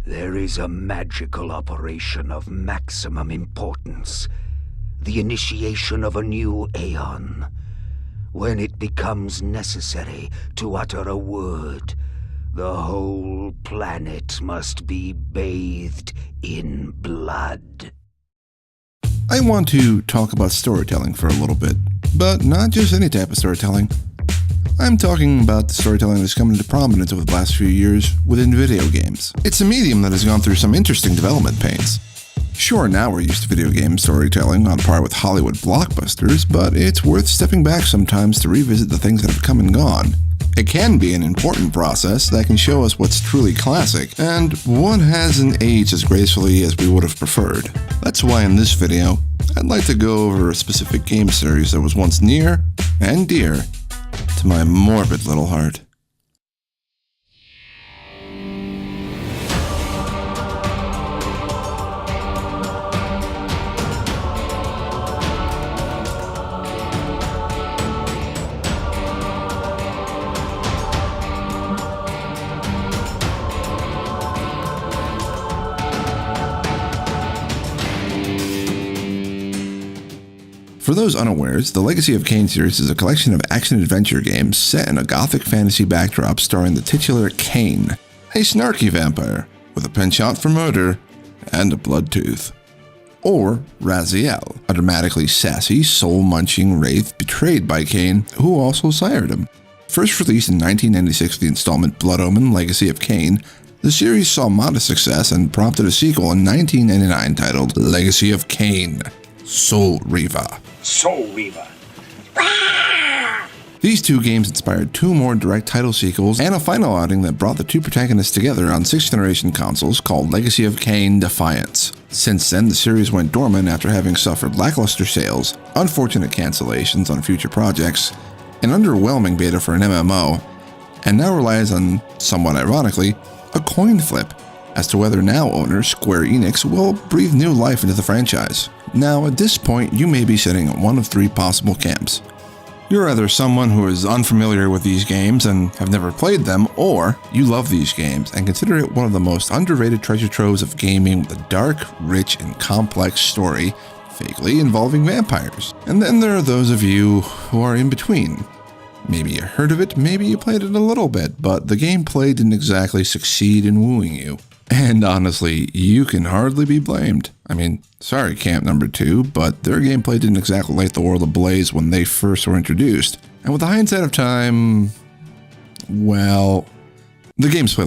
There is a magical operation of maximum importance. The initiation of a new aeon. When it becomes necessary to utter a word, the whole planet must be bathed in blood. I want to talk about storytelling for a little bit, but not just any type of storytelling. I'm talking about the storytelling that's come into prominence over the last few years within video games. It's a medium that has gone through some interesting development pains. Sure, now we're used to video game storytelling on par with Hollywood blockbusters, but it's worth stepping back sometimes to revisit the things that have come and gone. It can be an important process that can show us what's truly classic, and what hasn't aged as gracefully as we would have preferred. That's why in this video, I'd like to go over a specific game series that was once near and dear to my morbid little heart. For those unawares, the Legacy of Kain series is a collection of action-adventure games set in a gothic fantasy backdrop starring the titular Kain, a snarky vampire with a penchant for murder and a blood tooth. Or Raziel, a dramatically sassy, soul-munching wraith betrayed by Kain, who also sired him. First released in 1996 with the installment Blood Omen, Legacy of Kain, the series saw modest success and prompted a sequel in 1999 titled Legacy of Kain, Soul Reaver. Soul Reaver. These two games inspired two more direct title sequels and a final outing that brought the two protagonists together on 6th generation consoles called Legacy of Kain Defiance. Since then, the series went dormant after having suffered lackluster sales, unfortunate cancellations on future projects, an underwhelming beta for an MMO, and now relies on, somewhat ironically, a coin flip as to whether now owner Square Enix will breathe new life into the franchise. Now, at this point, you may be sitting in one of three possible camps. You're either someone who is unfamiliar with these games and have never played them, or you love these games and consider it one of the most underrated treasure troves of gaming with a dark, rich, and complex story, vaguely involving vampires. And then there are those of you who are in between. Maybe you heard of it, maybe you played it a little bit, but the gameplay didn't exactly succeed in wooing you. And honestly, you can hardly be blamed. I mean, sorry Camp number 2, but their gameplay didn't exactly light the world ablaze when they first were introduced. And with the hindsight of time, well, the games play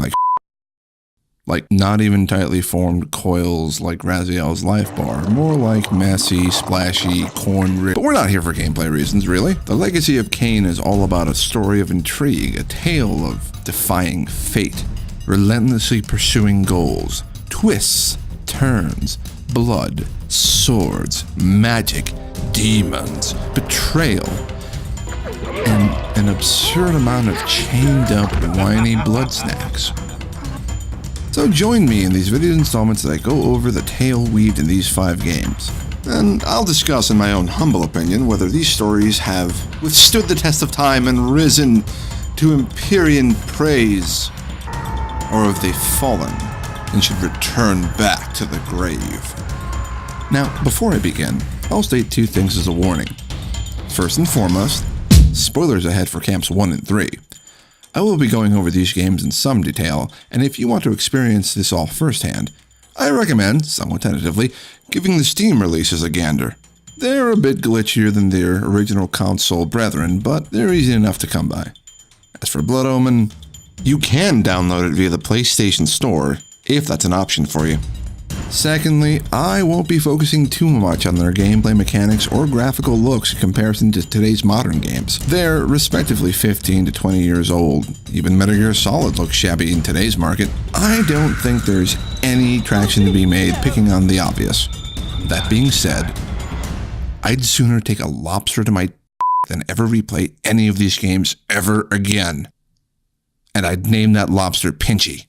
like not even tightly formed coils like Raziel's life bar, more like messy, splashy, corn-ripped. But we're not here for gameplay reasons, really. The Legacy of Kain is all about a story of intrigue, a tale of defying fate, relentlessly pursuing goals, twists, turns, blood, swords, magic, demons, betrayal, and an absurd amount of chained up, whiny blood snacks. So join me in these video installments as I go over the tale weaved in these 5 games. And I'll discuss in my own humble opinion whether these stories have withstood the test of time and risen to Empyrean praise, or have they fallen and should return back to the grave. Now, before I begin, I'll state 2 things as a warning. First and foremost, spoilers ahead for Camps 1 and 3. I will be going over these games in some detail, and if you want to experience this all firsthand, I recommend, somewhat tentatively, giving the Steam releases a gander. They're a bit glitchier than their original console brethren, but they're easy enough to come by. As for Blood Omen, you can download it via the PlayStation Store, if that's an option for you. Secondly, I won't be focusing too much on their gameplay mechanics or graphical looks in comparison to today's modern games. They're respectively 15 to 20 years old. Even Metal Gear Solid looks shabby in today's market. I don't think there's any traction to be made picking on the obvious. That being said, I'd sooner take a lobster to my than ever replay any of these games ever again. And I'd name that lobster Pinchy.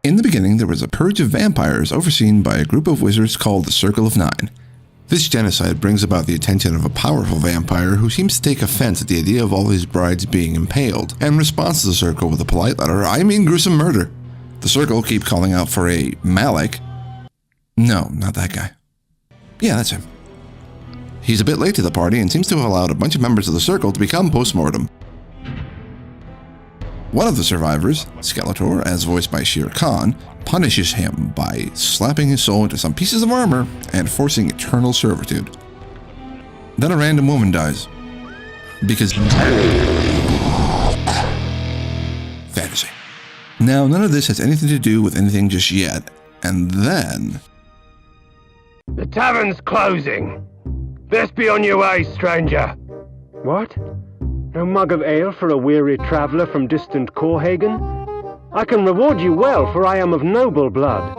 In the beginning, there was a purge of vampires overseen by a group of wizards called the Circle of Nine. This genocide brings about the attention of a powerful vampire who seems to take offense at the idea of all his brides being impaled, and responds to the Circle with a polite letter, "I mean gruesome murder." The Circle keep calling out for a Malik. No, not that guy. Yeah, that's him. He's a bit late to the party and seems to have allowed a bunch of members of the Circle to become post-mortem. One of the survivors, Skeletor, as voiced by Shere Khan, punishes him by slapping his soul into some pieces of armor and forcing eternal servitude. Then a random woman dies. Because fantasy. Now, none of this has anything to do with anything just yet, and then... The tavern's closing. Best be on your way, stranger. What? No mug of ale for a weary traveller from distant Corhagen? I can reward you well, for I am of noble blood.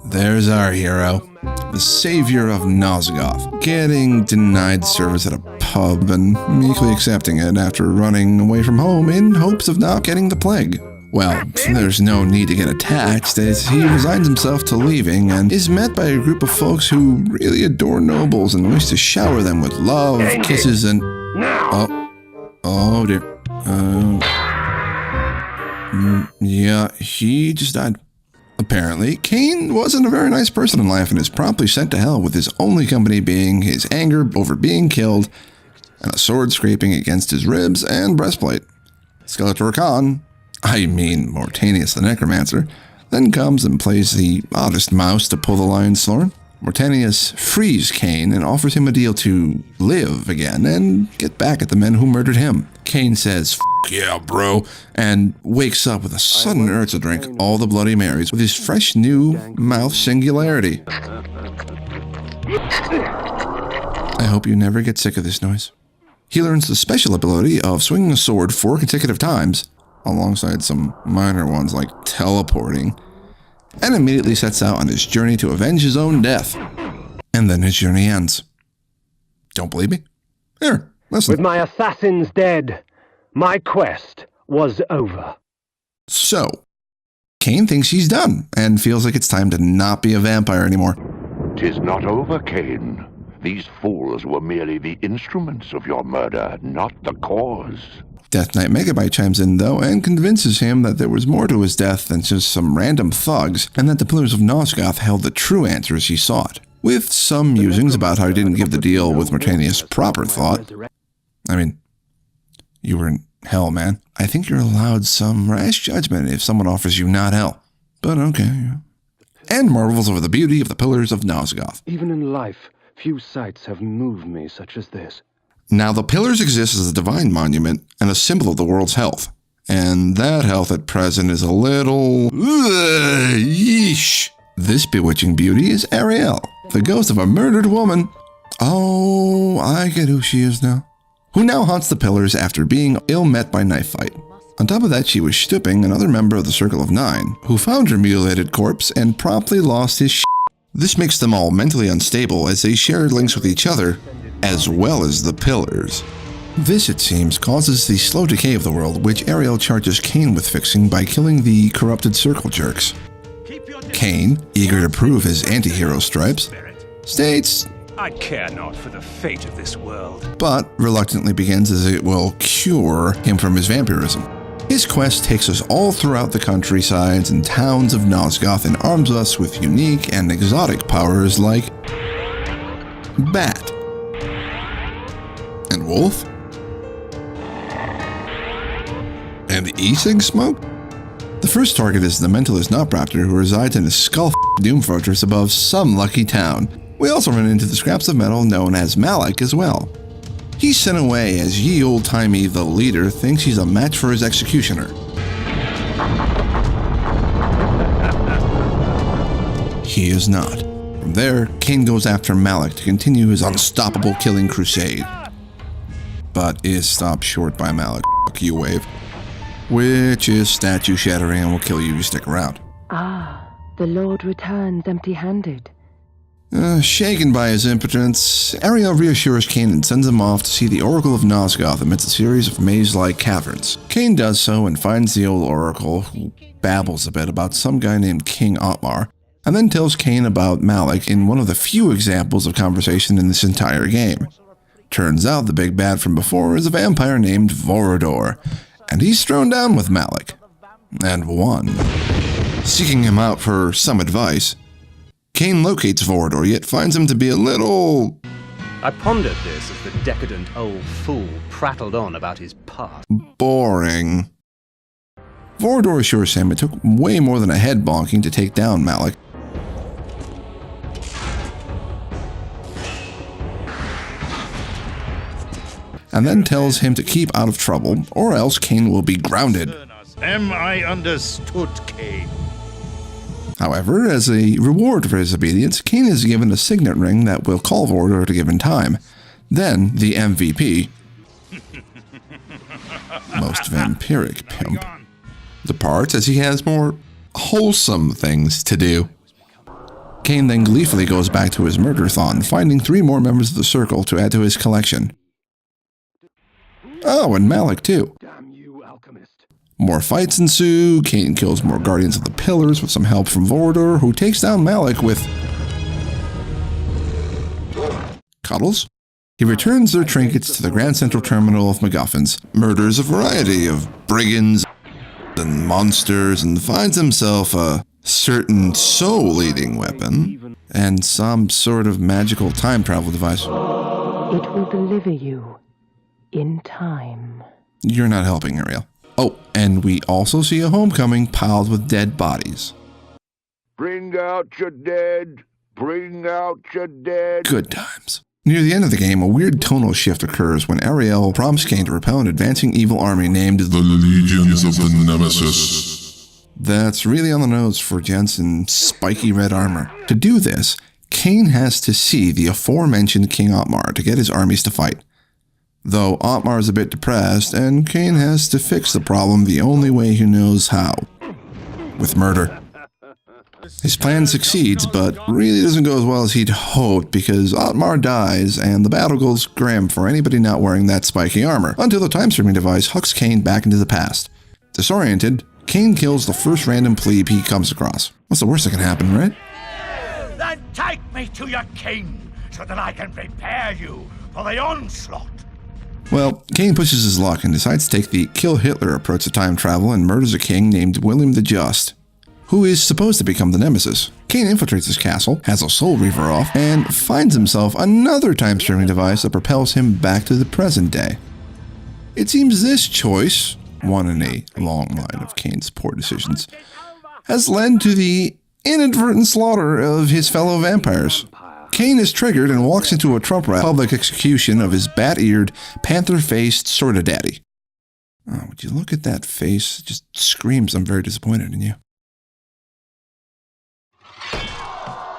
There's our hero, the savior of Nosgoth, getting denied service at a pub and meekly accepting it after running away from home in hopes of not getting the plague. Well, there's no need to get attached, as he resigns himself to leaving and is met by a group of folks who really adore nobles and wish to shower them with love, kisses, and... Oh dear. Yeah, he just died. Apparently, Kain wasn't a very nice person in life and is promptly sent to hell, with his only company being his anger over being killed and a sword scraping against his ribs and breastplate. Skeletor Khan, Mortanius the Necromancer, then comes and plays the oddest mouse to pull the lion's thorn. Mortanius frees Kain and offers him a deal to live again and get back at the men who murdered him. Kain says, "F yeah, bro," and wakes up with a sudden urge to drink all the Bloody Marys with his fresh new mouth singularity. I hope you never get sick of this noise. He learns the special ability of swinging a sword 4 consecutive times, alongside some minor ones like teleporting, and immediately sets out on his journey to avenge his own death. And then his journey ends. Don't believe me? Here, listen. With my assassins dead, my quest was over. So, Kain thinks he's done, and feels like it's time to not be a vampire anymore. "'Tis not over, Kain. These fools were merely the instruments of your murder, not the cause." Death Knight Megabyte chimes in, though, and convinces him that there was more to his death than just some random thugs, and that the Pillars of Nosgoth held the true answers he sought. With some musings about how he didn't give the deal with Mortanius proper thought. I mean, you were in hell, man. I think you're allowed some rash judgment if someone offers you not hell. But okay. And marvels over the beauty of the Pillars of Nosgoth. Even in life, few sights have moved me such as this. Now, the pillars exist as a divine monument and a symbol of the world's health. And that health at present is a little... yeesh. This bewitching beauty is Ariel, the ghost of a murdered woman. Oh, I get who she is now. Who now haunts the pillars after being ill-met by knife fight. On top of that, she was stooping another member of the Circle of Nine, who found her mutilated corpse and promptly lost his shit. This makes them all mentally unstable as they share links with each other, as well as the pillars. This, it seems, causes the slow decay of the world, which Ariel charges Kain with fixing by killing the corrupted circle jerks. Kain, eager to prove his anti-hero stripes, states, "I care not for the fate of this world," but reluctantly begins as it will cure him from his vampirism. His quest takes us all throughout the countrysides and towns of Nosgoth and arms us with unique and exotic powers like Bat and Wolf and E-Sig Smoke. The first target is the Mentalist Nopraptor, who resides in a skull doom fortress above some lucky town. We also run into the scraps of metal known as Malik as well. He's sent away as ye old-timey the leader thinks he's a match for his executioner. He is not. From there, Kain goes after Malik to continue his unstoppable killing crusade, but is stopped short by Malik, fuck you wave, which is statue shattering and will kill you if you stick around. Ah, the Lord returns empty-handed. Shaken by his impotence, Ariel reassures Kain and sends him off to see the Oracle of Nosgoth amidst a series of maze-like caverns. Kain does so and finds the old Oracle, who babbles a bit about some guy named King Otmar, and then tells Kain about Malik in one of the few examples of conversation in this entire game. Turns out the big bad from before is a vampire named Vorador, and he's thrown down with Malik, and won. Seeking him out for some advice, Kain locates Vorador, yet finds him to be a little... I pondered this as the decadent old fool prattled on about his past. boring. Vorador assures him it took way more than a head bonking to take down Malik. And then tells him to keep out of trouble, or else Kain will be grounded. Am I understood, Kain? However, as a reward for his obedience, Kain is given a signet ring that will call Vorador at a given time. Then, the MVP, most vampiric pimp, departs as he has more wholesome things to do. Kain then gleefully goes back to his murder-thon, finding 3 more members of the Circle to add to his collection. Oh, and Malik too. Damn you, alchemist. More fights ensue. Kain kills more Guardians of the Pillars with some help from Vorador, who takes down Malik with cuddles. He returns their trinkets to the Grand Central Terminal of MacGuffins, murders a variety of brigands and monsters, and finds himself a certain soul-eating weapon and some sort of magical time travel device. It will deliver you in time. You're not helping, Ariel. Oh, and we also see a homecoming piled with dead bodies. Bring out your dead. Bring out your dead. Good times. Near the end of the game, a weird tonal shift occurs when Ariel prompts Kain to repel an advancing evil army named the Legions of the Nemesis. That's really on the nose for Jensen's spiky red armor. To do this, Kain has to see the aforementioned King Otmar to get his armies to fight. Though Otmar is a bit depressed, and Kain has to fix the problem the only way he knows how. With murder. His plan succeeds, but really doesn't go as well as he'd hoped because Otmar dies and the battle goes grim for anybody not wearing that spiky armor, until the time-streaming device hucks Kain back into the past. Disoriented, Kain kills the first random plebe he comes across. What's the worst that can happen, right? Then take me to your king, so that I can prepare you for the onslaught. Well, Kain pushes his luck and decides to take the kill Hitler approach to time travel and murders a king named William the Just, who is supposed to become the nemesis. Kain infiltrates his castle, has a soul reaver off, and finds himself another time-streaming device that propels him back to the present day. It seems this choice, one in a long line of Kain's poor decisions, has led to the inadvertent slaughter of his fellow vampires. Kain is triggered and walks into a Trump rally public execution of his bat-eared, panther-faced sorta daddy. Oh, would you look at that face? It just screams I'm very disappointed in you.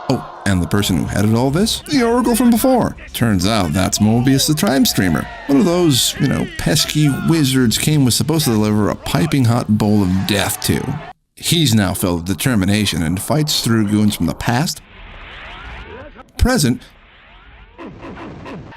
Oh, and the person who headed all this? The Oracle from before. Turns out that's Mobius the Time Streamer. One of those, pesky wizards Kain was supposed to deliver a piping hot bowl of death to. He's now filled with determination and fights through goons from the past, present,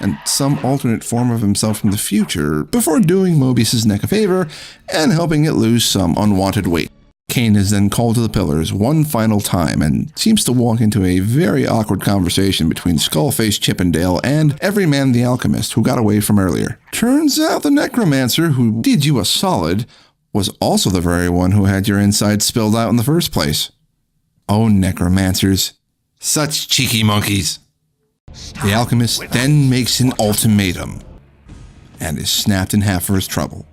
and some alternate form of himself from the future before doing Mobius' neck a favor and helping it lose some unwanted weight. Kain is then called to the Pillars one final time and seems to walk into a very awkward conversation between Skullface Chippendale and Everyman the Alchemist who got away from earlier. Turns out the Necromancer who did you a solid was also the very one who had your insides spilled out in the first place. Oh, Necromancers. Such cheeky monkeys. The Alchemist then makes an ultimatum and is snapped in half for his trouble.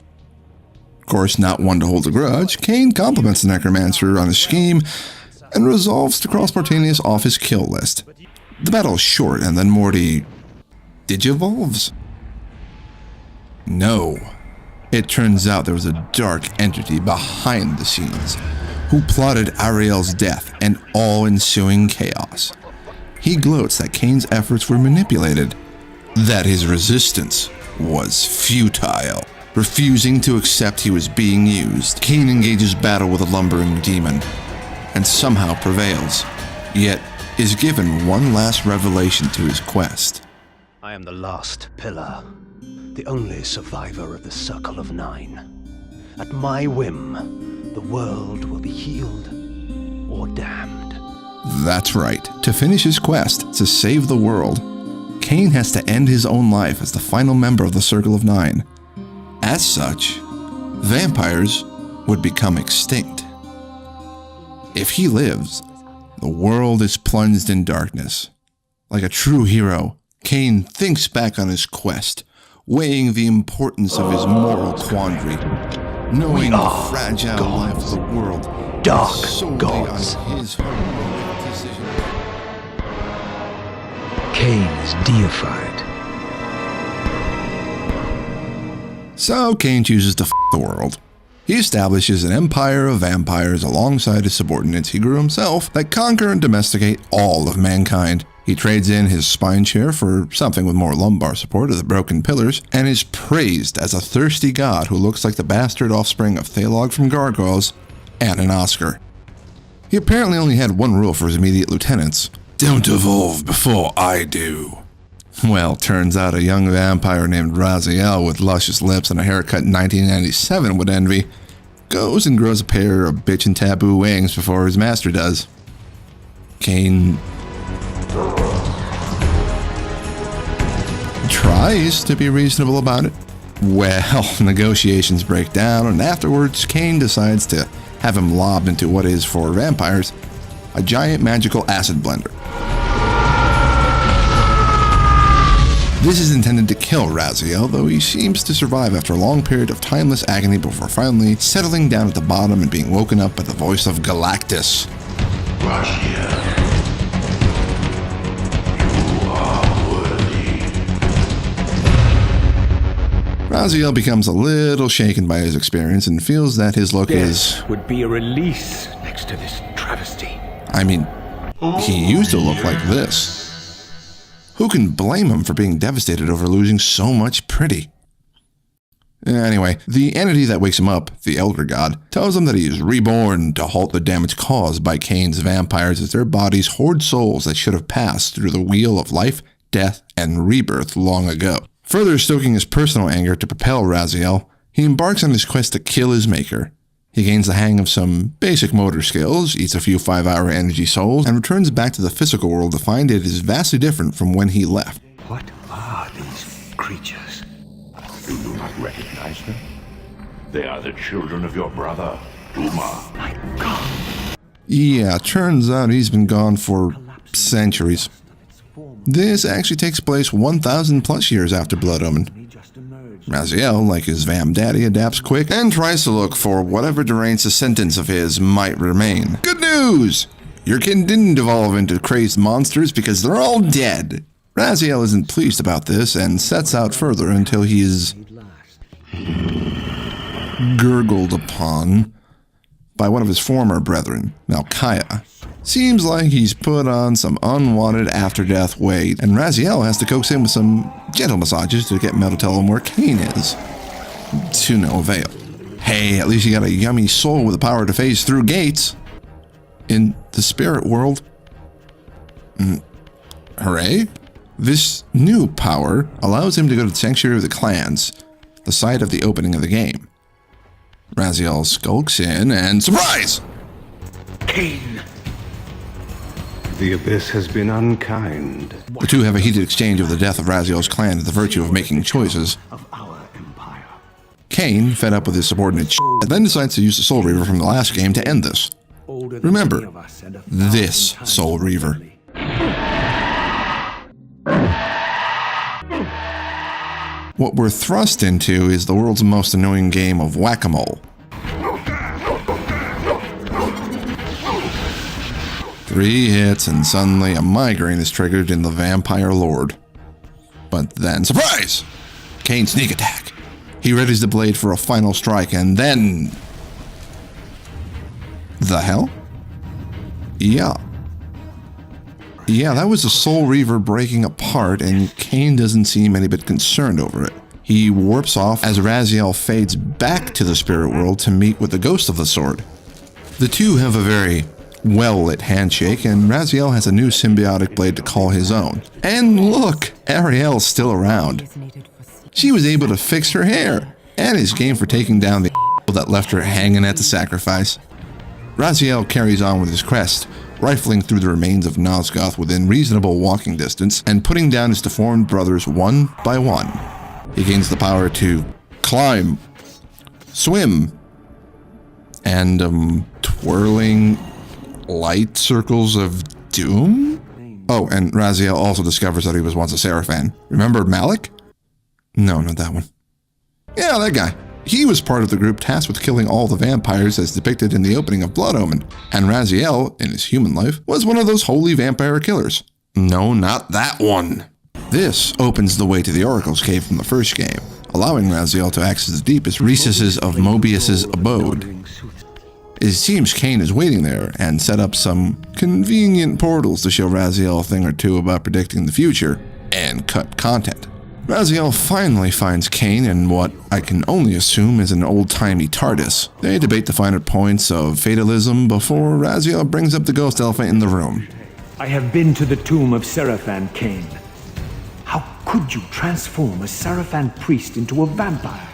Of course, not one to hold a grudge, Kain compliments the Necromancer on his scheme and resolves to cross Mortanius off his kill list. The battle is short and then Morty digivolves? No. It turns out there was a dark entity behind the scenes who plotted Ariel's death and all ensuing chaos. He gloats that Kain's efforts were manipulated, that his resistance was futile. Refusing to accept he was being used, Kain engages battle with a lumbering demon, and somehow prevails, yet is given one last revelation to his quest. I am the last pillar, the only survivor of the Circle of Nine. At my whim, the world will be healed or damned. That's right. To finish his quest to save the world, Kain has to end his own life as the final member of the Circle of Nine. As such, vampires would become extinct. If he lives, the world is plunged in darkness. Like a true hero, Kain thinks back on his quest, weighing the importance of his moral quandary, knowing the fragile life of the world, dark solely gods. on his heroic decision. Kain is deified. So Kain chooses to f*** the world. He establishes an empire of vampires alongside his subordinates he grew himself that conquer and domesticate all of mankind. He trades in his spine chair for something with more lumbar support of the broken pillars, and is praised as a thirsty god who looks like the bastard offspring of Thalog from Gargoyles and an Oscar. He apparently only had one rule for his immediate lieutenants: don't evolve before I do. Well, turns out a young vampire named Raziel with luscious lips and a haircut in 1997 would envy goes and grows a pair of bitchin' taboo wings before his master does. Kain tries to be reasonable about it. Well, negotiations break down, and afterwards Kain decides to have him lobbed into what is, for vampires, a giant magical acid blender. This is intended to kill Raziel, though he seems to survive after a long period of timeless agony before finally settling down at the bottom and being woken up by the voice of Galactus. Raziel, you are worthy. Raziel becomes a little shaken by his experience and feels that his look would be a release next to this travesty. I mean, he used to look like this. Who can blame him for being devastated over losing so much pretty? Anyway, the entity that wakes him up, the Elder God, tells him that he is reborn to halt the damage caused by Kain's vampires as their bodies hoard souls that should have passed through the wheel of life, death, and rebirth long ago. Further stoking his personal anger to propel Raziel, he embarks on his quest to kill his maker. He gains the hang of some basic motor skills, eats a few 5-hour energy souls, and returns back to the physical world to find it is vastly different from when he left. What are these creatures? You do not recognize them? They are the children of your brother, Duma. My God! Yeah, turns out he's been gone for centuries. This actually takes place 1,000 plus years after Blood Omen. Raziel, like his Vam daddy, adapts quick and tries to look for whatever deranged sentence of his might remain. Good news! Your kin didn't evolve into crazed monsters because they're all dead. Raziel isn't pleased about this and sets out further until he is gurgled upon by one of his former brethren, Malchiah. Seems like he's put on some unwanted after-death weight, and Raziel has to coax him with some gentle massages to get Mel to tell him where Kain is. To no avail. Hey, at least you got a yummy soul with the power to phase through gates. In the spirit world. Hooray. This new power allows him to go to the Sanctuary of the Clans, the site of the opening of the game. Raziel skulks in and surprise! Kain! The Abyss has been unkind. The two have a heated exchange over the death of Raziel's clan and the virtue of making choices. Of our empire. Kain, fed up with his subordinate then decides to use the Soul Reaver from the last game to end this. Remember, this Soul Reaver. What we're thrust into is the world's most annoying game of whack-a-mole. 3 hits and suddenly a migraine is triggered in the Vampire Lord. But then, surprise! Kain's sneak attack. He readies the blade for a final strike and then... The hell? Yeah, that was the Soul Reaver breaking apart, and Kain doesn't seem any bit concerned over it. He warps off as Raziel fades back to the spirit world to meet with the ghost of the sword. The two have a very well-lit handshake, and Raziel has a new symbiotic blade to call his own. And look, Ariel's still around. She was able to fix her hair, and is game for taking down the that left her hanging at the sacrifice. Raziel carries on with his quest, rifling through the remains of Nosgoth within reasonable walking distance and putting down his deformed brothers one by one. He gains the power to climb, swim, and twirling light circles of doom? Oh, and Raziel also discovers that he was once a Seraphan. Remember Malik? No, not that one. Yeah, that guy. He was part of the group tasked with killing all the vampires as depicted in the opening of Blood Omen, and Raziel, in his human life, was one of those holy vampire killers. No, not that one. This opens the way to the Oracle's Cave from the first game, allowing Raziel to access the deepest recesses of Mobius's abode. It seems Kain is waiting there and set up some convenient portals to show Raziel a thing or two about predicting the future and cut content. Raziel finally finds Kain in what I can only assume is an old-timey TARDIS. They debate the finer points of fatalism before Raziel brings up the ghost elephant in the room. I have been to the tomb of Seraphan Kain. How could you transform a Seraphan priest into a vampire?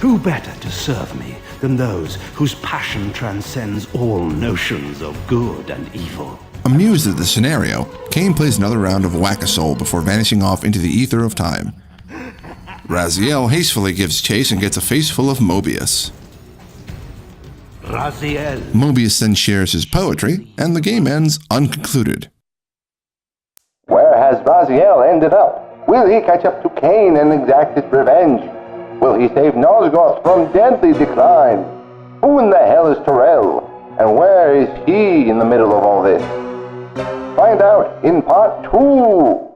Who better to serve me than those whose passion transcends all notions of good and evil? Amused at the scenario, Kain plays another round of Whack-A-Soul before vanishing off into the ether of time. Raziel hastily gives chase and gets a face full of Mobius. Raziel. Mobius then shares his poetry, and the game ends unconcluded. Where has Raziel ended up? Will he catch up to Kain and exact his revenge? Will he save Nosgoth from deadly decline? Who in the hell is Terrell? And where is he in the middle of all this? Find out in part 2.